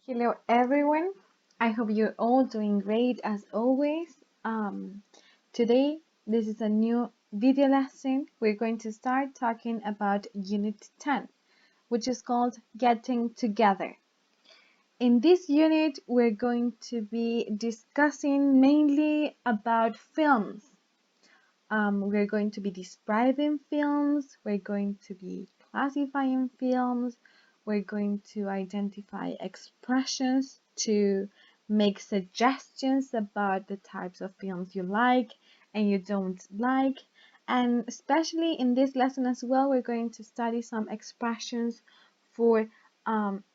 Hello, everyone. I hope you're all doing great as always. Today, this is a new video lesson. We're going to start talking about Unit 10, which is called Getting Together. In this unit, we're going to be discussing mainly about films. We're going to be describing films, we're going to be classifying films, we're going to identify expressions to make suggestions about the types of films you like and you don't like. And especially in this lesson as well, we're going to study some expressions for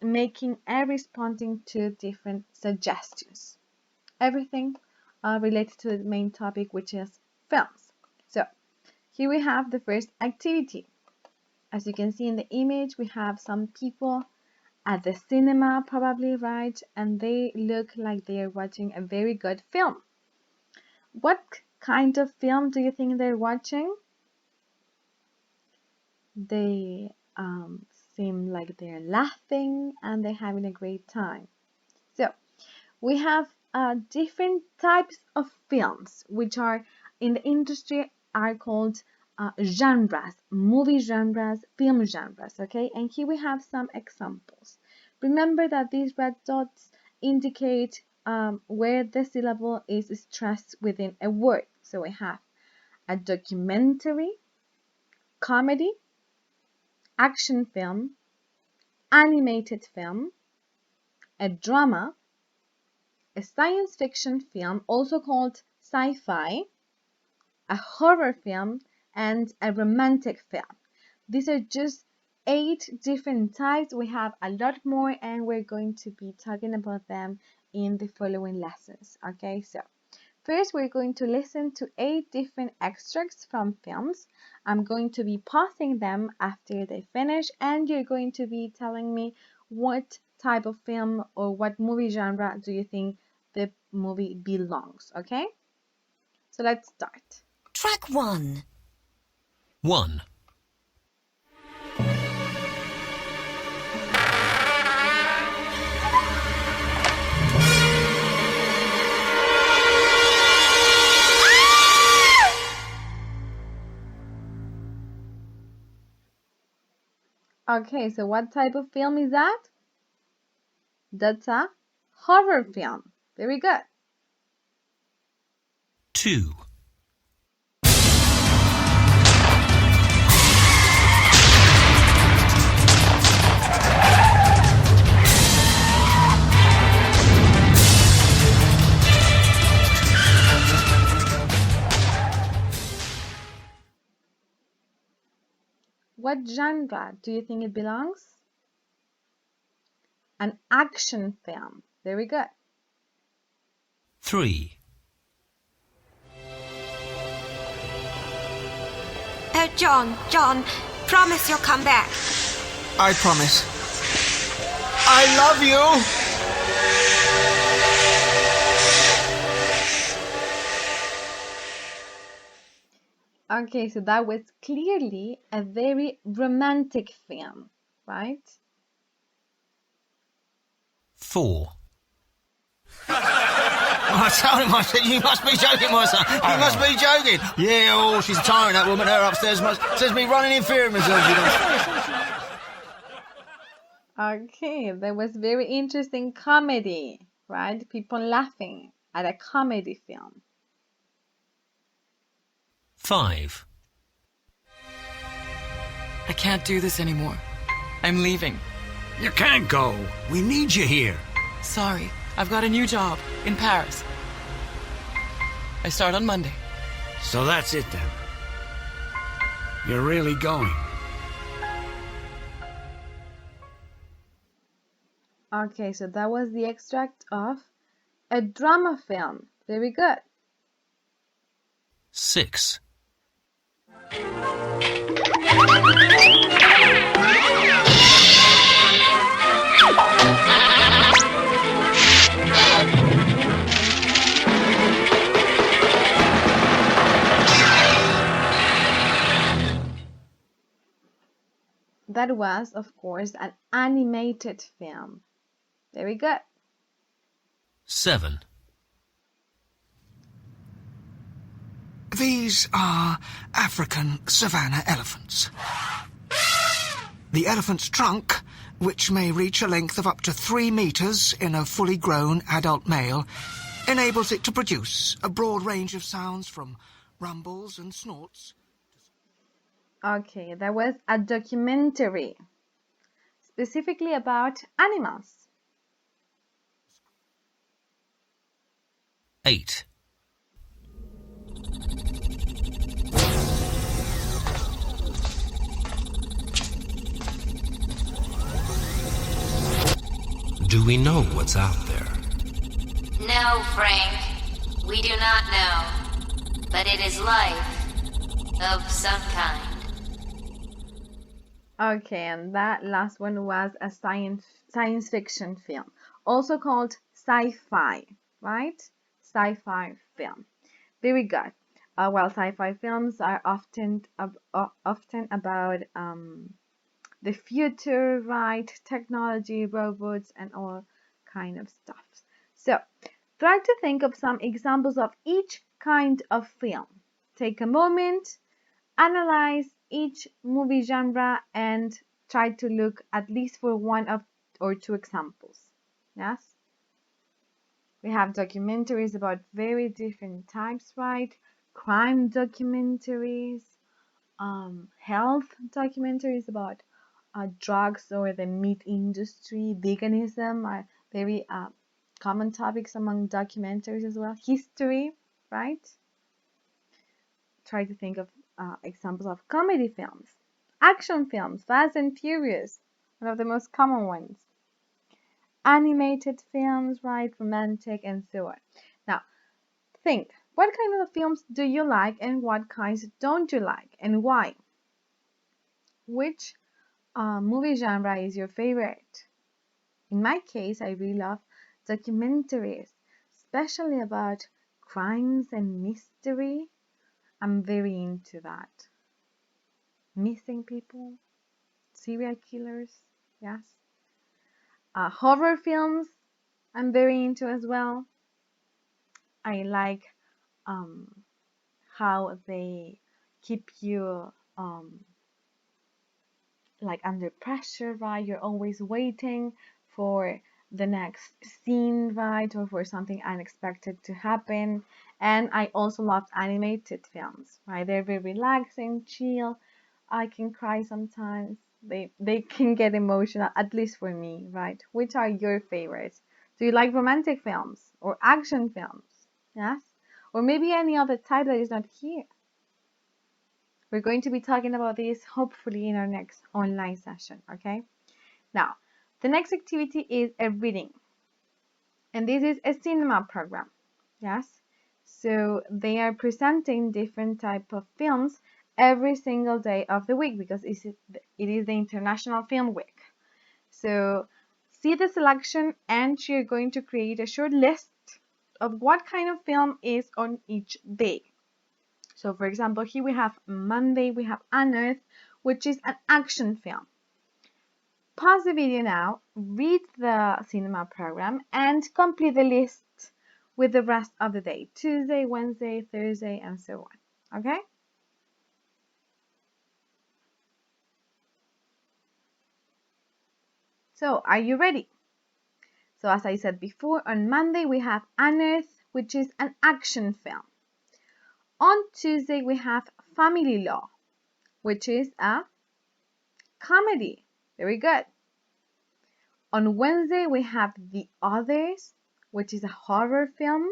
making and responding to different suggestions. Everything related to the main topic, which is films. So here we have the first activity. As you can see in the image, we have some people at the cinema, probably, right? And they look like they are watching a very good film. What kind of film do you think they're watching? They seem like they're laughing and they're having a great time. So we have different types of films, which are in the industry are called genres, movie genres, film genres, okay? And here we have some examples. Remember that these red dots indicate where the syllable is stressed within a word. So we have a documentary, comedy, action film, animated film, a drama, a science fiction film, also called sci-fi, a horror film, and a romantic film. These are just 8 different types. We have a lot more and we're going to be talking about them in the following lessons. Okay, so first we're going to listen to 8 different extracts from films. I'm going to be pausing them after they finish and you're going to be telling me what type of film or what movie genre do you think the movie belongs, okay? So let's start. Track 1. 1. Okay, so what type of film is that? That's a horror film. Very good. 2. What genre do you think it belongs? An action film. Very good. 3. John, promise you'll come back. I promise. I love you! Okay, so that was clearly a very romantic film, right? 4. I told him, I said, you must be joking, my son. You must be joking. Yeah, oh, she's tiring, that woman. Her upstairs says me running in fear of myself. Okay, that was very interesting comedy, right? People laughing at a comedy film. 5. I can't do this anymore. I'm leaving. You can't go. We need you here. Sorry, I've got a new job in Paris. I start on Monday. So that's it then. You're really going. Okay, so that was the extract of a drama film. Very good. 6. That was, of course, an animated film. Very good. 7. These are African savanna elephants. The elephant's trunk, which may reach a length of up to 3 meters in a fully grown adult male, enables it to produce a broad range of sounds from rumbles and snorts. Okay, there was a documentary specifically about animals. 8. Do we know what's out there? No, Frank. We do not know. But it is life of some kind. Okay, and that last one was a science fiction film, also called sci-fi, right? Sci-fi film. Very good. Well, sci-fi films are often about the future, right? Technology, robots, and all kind of stuff. So, try to think of some examples of each kind of film. Take a moment, analyze each movie genre, and try to look at least for one of or two examples. Yes? We have documentaries about very different types, right? Crime documentaries, health documentaries about drugs or the meat industry, veganism are very common topics among documentaries as well. History, right? Try to think of examples of comedy films, action films, Fast and Furious, one of the most common ones. Animated films, right? Romantic and so on. Now, think, what kind of films do you like and what kinds don't you like and why? Which movie genre is your favorite? In my case, I really love documentaries, especially about crimes and mystery. I'm very into that. Missing people, serial killers, yes. Horror films, I'm very into as well. I like how they keep you like under pressure, right? You're always waiting for the next scene, right? Or for something unexpected to happen. And I also love animated films, right? They're very relaxing, chill. I can cry sometimes. They can get emotional, at least for me, right? Which are your favorites? Do you like romantic films or action films? Yes? Or maybe any other type that is not here. We're going to be talking about this hopefully in our next online session, okay? Now, the next activity is a reading. And this is a cinema program, yes? So they are presenting different type of films every single day of the week because it is the International Film Week. So see the selection and you're going to create a short list of what kind of film is on each day. So for example, here we have Monday, we have Unearthed, which is an action film. Pause the video now, read the cinema program, and complete the list with the rest of the day. Tuesday, Wednesday, Thursday, and so on. Okay? So, are you ready? So, as I said before, on Monday we have Unearthed, which is an action film. On Tuesday we have Family Law, which is a comedy. Very good. On Wednesday we have The Others, which is a horror film.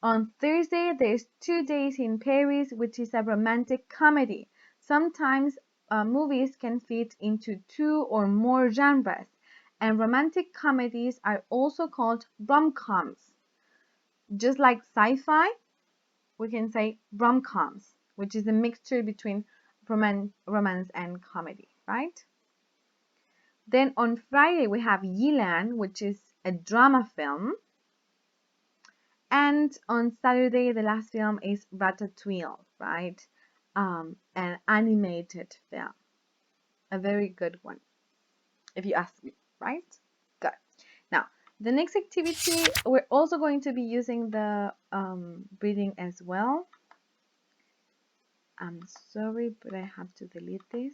On Thursday there's 2 Days in Paris, which is a romantic comedy. Sometimes movies can fit into 2 or more genres, and romantic comedies are also called rom-coms. Just like sci-fi, we can say rom-coms, which is a mixture between romance and comedy, right? Then on Friday we have Yilan, which is a drama film. And on Saturday the last film is Ratatouille, right? An animated film. A very good one, if you ask me. right? Good. Now, the next activity, we're also going to be using the reading as well. I'm sorry, but I have to delete this.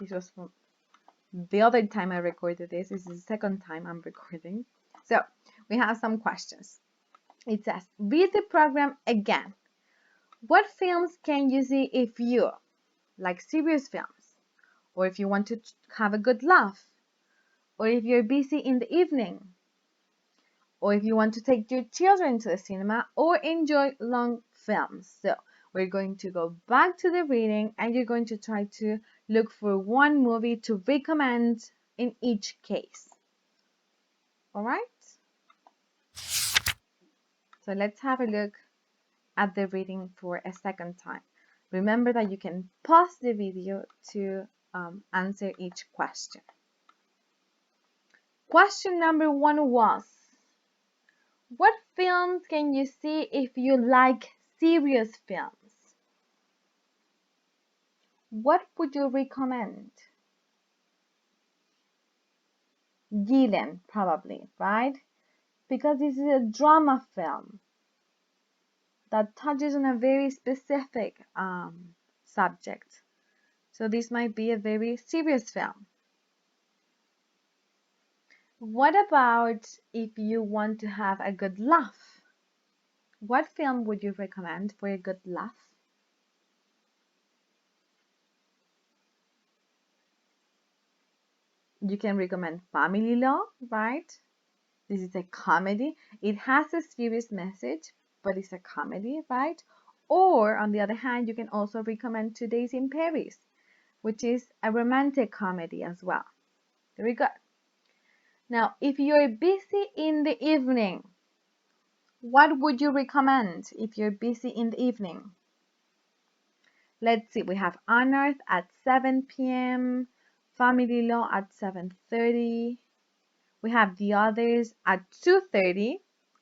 This was from the other time I recorded this. This is the second time I'm recording. So, we have some questions. It says, read the program again. What films can you see if you like serious films, or if you want to have a good laugh, or if you're busy in the evening, or if you want to take your children to the cinema or enjoy long films? So we're going to go back to the reading and you're going to try to look for one movie to recommend in each case. All right? So let's have a look at the reading for a second time. Remember that you can pause the video to answer each question. Question number 1 was, what films can you see if you like serious films? What would you recommend? Gillen, probably, right? Because this is a drama film that touches on a very specific subject. So this might be a very serious film. What about if you want to have a good laugh? What film would you recommend for a good laugh? You can recommend Family Law, right? This is a comedy. It has a serious message, but it's a comedy, right? Or on the other hand, you can also recommend 2 Days in Paris, which is a romantic comedy as well. Very good. Now, if you're busy in the evening, what would you recommend if you're busy in the evening? Let's see, we have Unearthed at 7 p.m., Family Law at 7:30. We have The Others at 2:30.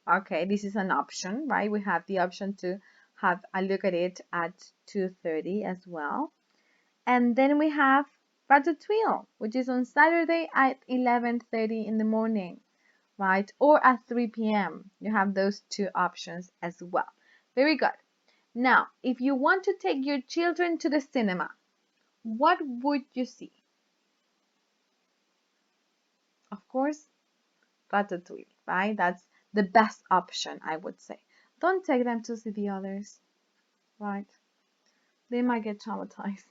Okay, this is an option, right? We have the option to have a look at it at 2:30 as well. And then we have Ratatouille, which is on Saturday at 11:30 in the morning, right? Or at 3 p.m. You have those two options as well. Very good. Now, if you want to take your children to the cinema, what would you see? Of course, Ratatouille, right? That's the best option, I would say. Don't take them to see The Others, right? They might get traumatized.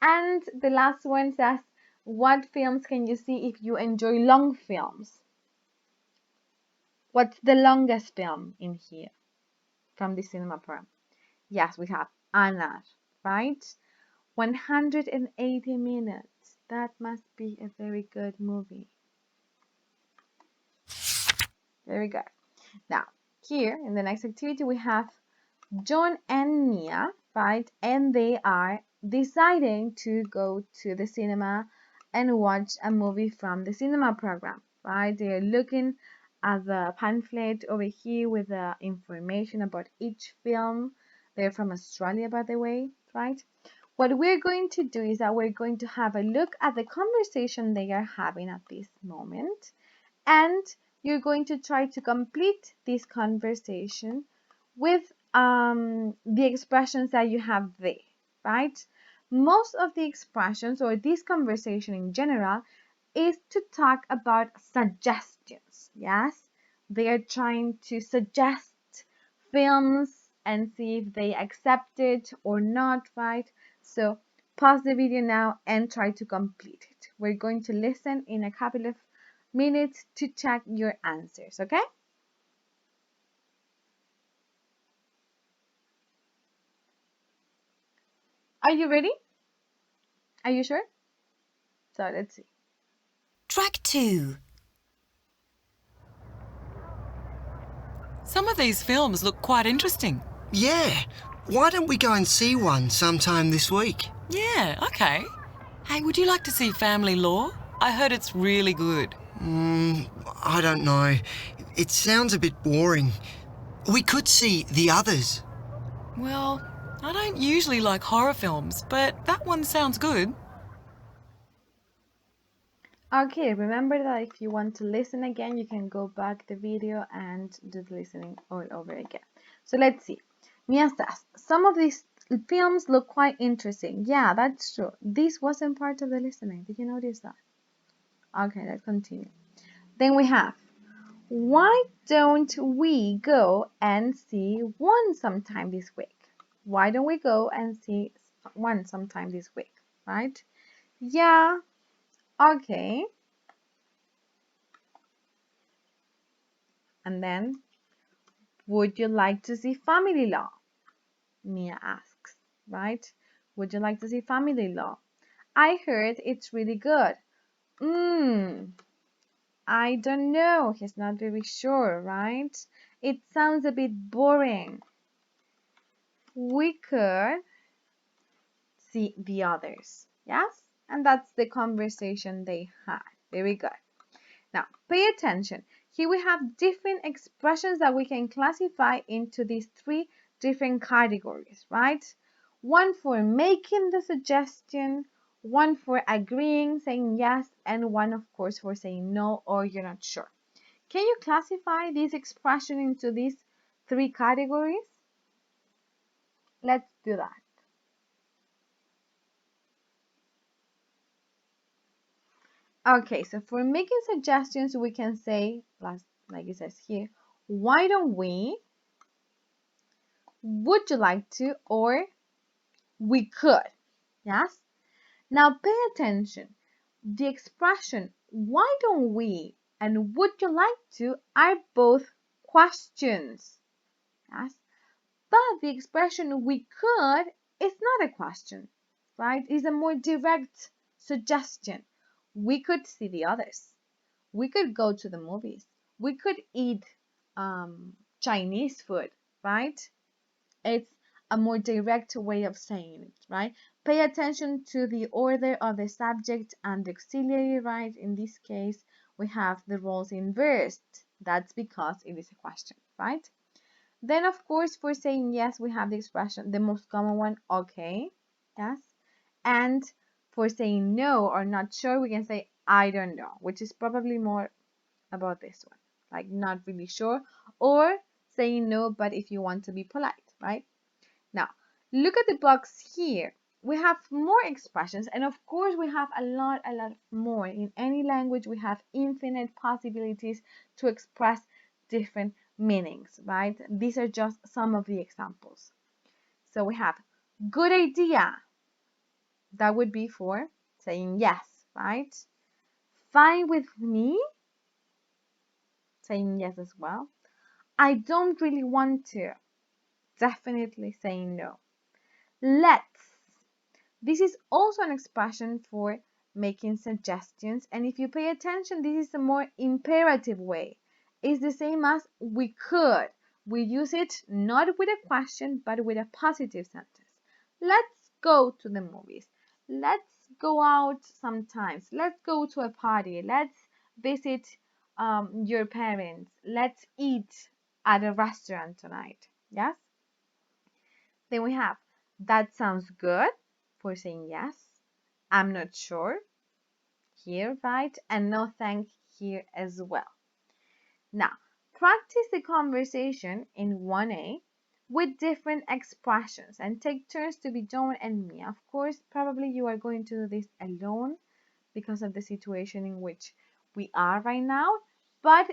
And the last one says, what films can you see if you enjoy long films? What's the longest film in here from the cinema program? Yes, we have Anna, right? 180 minutes. That must be a very good movie. Very good. Now, here in the next activity, we have John and Mia, right? And they are deciding to go to the cinema and watch a movie from the cinema program, right? They are looking at the pamphlet over here with the information about each film. They're from Australia, by the way, right? What we're going to do is that we're going to have a look at the conversation they are having at this moment, and you're going to try to complete this conversation with the expressions that you have there, right? Most of the expressions, or this conversation in general, is to talk about suggestions. Yes, they are trying to suggest films and see if they accept it or not, right? So pause the video now and try to complete it. We're going to listen in a couple of minutes to check your answers, okay? Are you ready? Are you sure? So let's see. Track 2. Some of these films look quite interesting. Yeah. Why don't we go and see one sometime this week? Yeah, okay. Hey, would you like to see Family Law? I heard it's really good. I don't know. It sounds a bit boring. We could see The Others. Well, I don't usually like horror films, but that one sounds good. Okay, remember that if you want to listen again, you can go back the video and do the listening all over again. So let's see. Mia says, some of these films look quite interesting. Yeah, that's true. This wasn't part of the listening. Did you notice that? Okay, let's continue. Then we have, why don't we go and see one sometime this week? Why don't we go and see one sometime this week, right? Yeah, okay. And then, would you like to see Family Law? Mia asks, right? Would you like to see Family Law? I heard it's really good. I don't know. He's not very sure, right? It sounds a bit boring. We could see the others. Yes? And that's the conversation they had. Very good. Now, pay attention. Here we have different expressions that we can classify into these three different categories, right? One for making the suggestion, one for agreeing, saying yes, and one, of course, for saying no or you're not sure. Can you classify this expression into these three categories? Let's do that. Okay, so for making suggestions, we can say, like it says here, why don't we, would you like to, or we could. Yes? Now pay attention. The expression, why don't we and would you like to are both questions. Yes? But the expression we could is not a question, right? It's a more direct suggestion. We could see the others. We could go to the movies. We could eat Chinese food, right? It's a more direct way of saying it, right? Pay attention to the order of the subject and the auxiliary, right? In this case, we have the roles inversed. That's because it is a question, right? Then, of course, for saying yes, we have the expression, the most common one, okay, yes. And for saying no or not sure, we can say, I don't know, which is probably more about this one, like not really sure, or saying no, but if you want to be polite, right? Now, look at the box here. We have more expressions, and of course, we have a lot more. In any language, we have infinite possibilities to express different meanings, right? These are just some of the examples. So we have good idea. That would be for saying yes, right? Fine with me, saying yes as well. I don't really want to, definitely saying no. Let's. This is also an expression for making suggestions, and if you pay attention, this is a more imperative way. It's the same as we could. We use it not with a question, but with a positive sentence. Let's go to the movies. Let's go out sometimes. Let's go to a party. Let's visit your parents. Let's eat at a restaurant tonight. Yes? Then we have, that sounds good for saying yes. I'm not sure here, right? And no thank here as well. Now, practice the conversation in 1A with different expressions and take turns to be John and me. Of course, probably you are going to do this alone because of the situation in which we are right now, but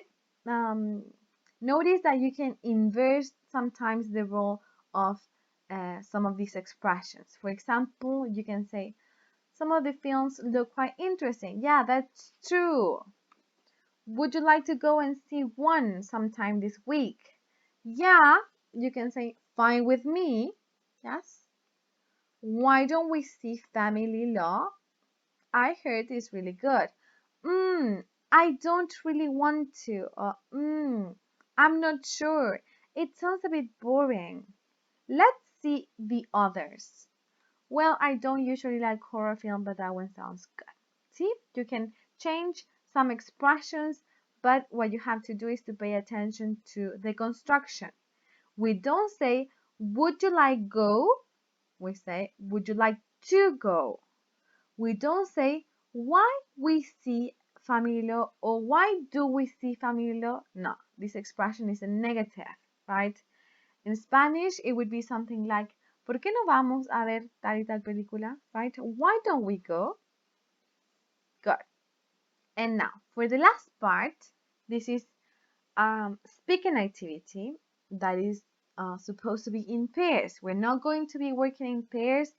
notice that you can inverse sometimes the role of some of these expressions. For example, you can say, some of the films look quite interesting. Yeah, that's true. Would you like to go and see one sometime this week? Yeah, you can say, fine with me. Yes. Why don't we see Family Law? I heard it's really good. I don't really want to. I'm not sure. It sounds a bit boring. Let's see the others. Well, I don't usually like horror film, but that one sounds good. See, you can change some expressions, but what you have to do is to pay attention to the construction. We don't say, would you like go? We say, would you like to go? We don't say, why we see familiar or why do we see familiar? No, this expression is a negative, right? In Spanish, it would be something like, ¿por qué no vamos a ver tal y tal película? Right? Why don't we go? Good. And now, for the last part, this is speaking activity that is supposed to be in pairs. We're not going to be working in pairs.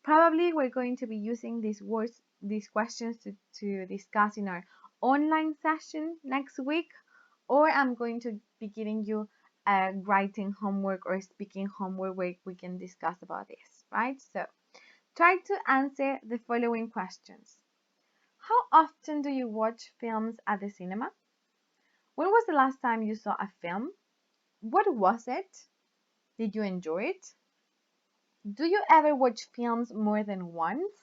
Probably we're going to be using these words, these questions to discuss in our online session next week, or I'm going to be giving you a writing homework or speaking homework where we can discuss about this, right? So try to answer the following questions. How often do you watch films at the cinema? When was the last time you saw a film? What was it? Did you enjoy it? Do you ever watch films more than once?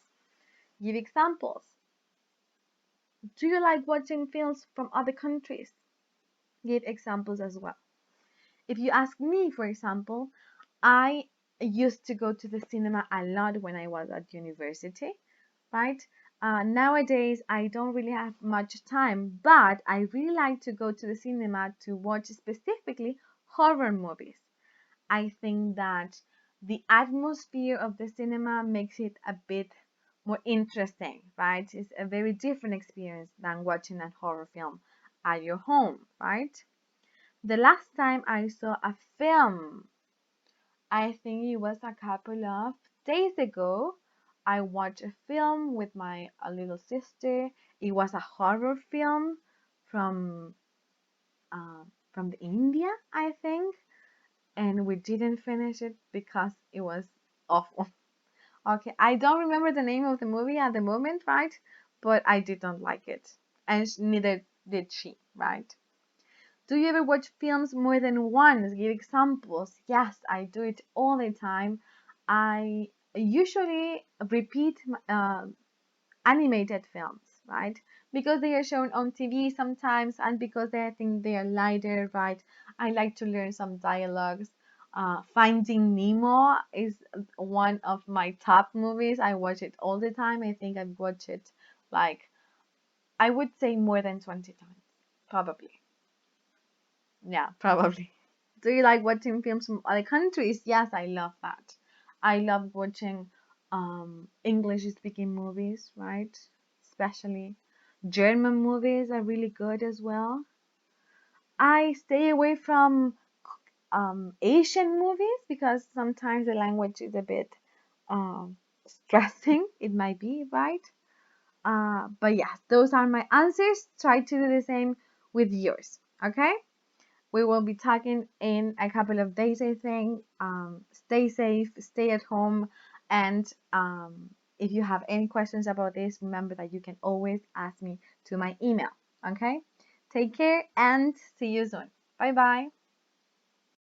Give examples. Do you like watching films from other countries? Give examples as well. If you ask me, for example, I used to go to the cinema a lot when I was at university, right? Nowadays, I don't really have much time, but I really like to go to the cinema to watch specifically horror movies. I think that the atmosphere of the cinema makes it a bit more interesting, right? It's a very different experience than watching a horror film at your home, right? The last time I saw a film, I think it was a couple of days ago. I watched a film with my little sister. It was a horror film from from India, I think, and we didn't finish it because it was awful. Okay, I don't remember the name of the movie at the moment, right? But I did not like it, and neither did she, right? Do you ever watch films more than once? Give examples. Yes, I do it all the time. I usually repeat animated films, right? Because they are shown on TV sometimes, and because I think they are lighter, right? I like to learn some dialogues. Finding Nemo is one of my top movies. I watch it all the time. I think I've watched it like, I would say more than 20 times, probably. Yeah, probably. Do you like watching films from other countries? Yes, I love that. I love watching English speaking movies, right? Especially German movies are really good as well. I stay away from Asian movies because sometimes the language is a bit stressing. It might be, right? But yeah, those are my answers. Try to do the same with yours, okay? We will be talking in a couple of days, I think. Stay safe, stay at home, and if you have any questions about this, remember that you can always ask me to my email. Okay? Take care and see you soon. Bye bye.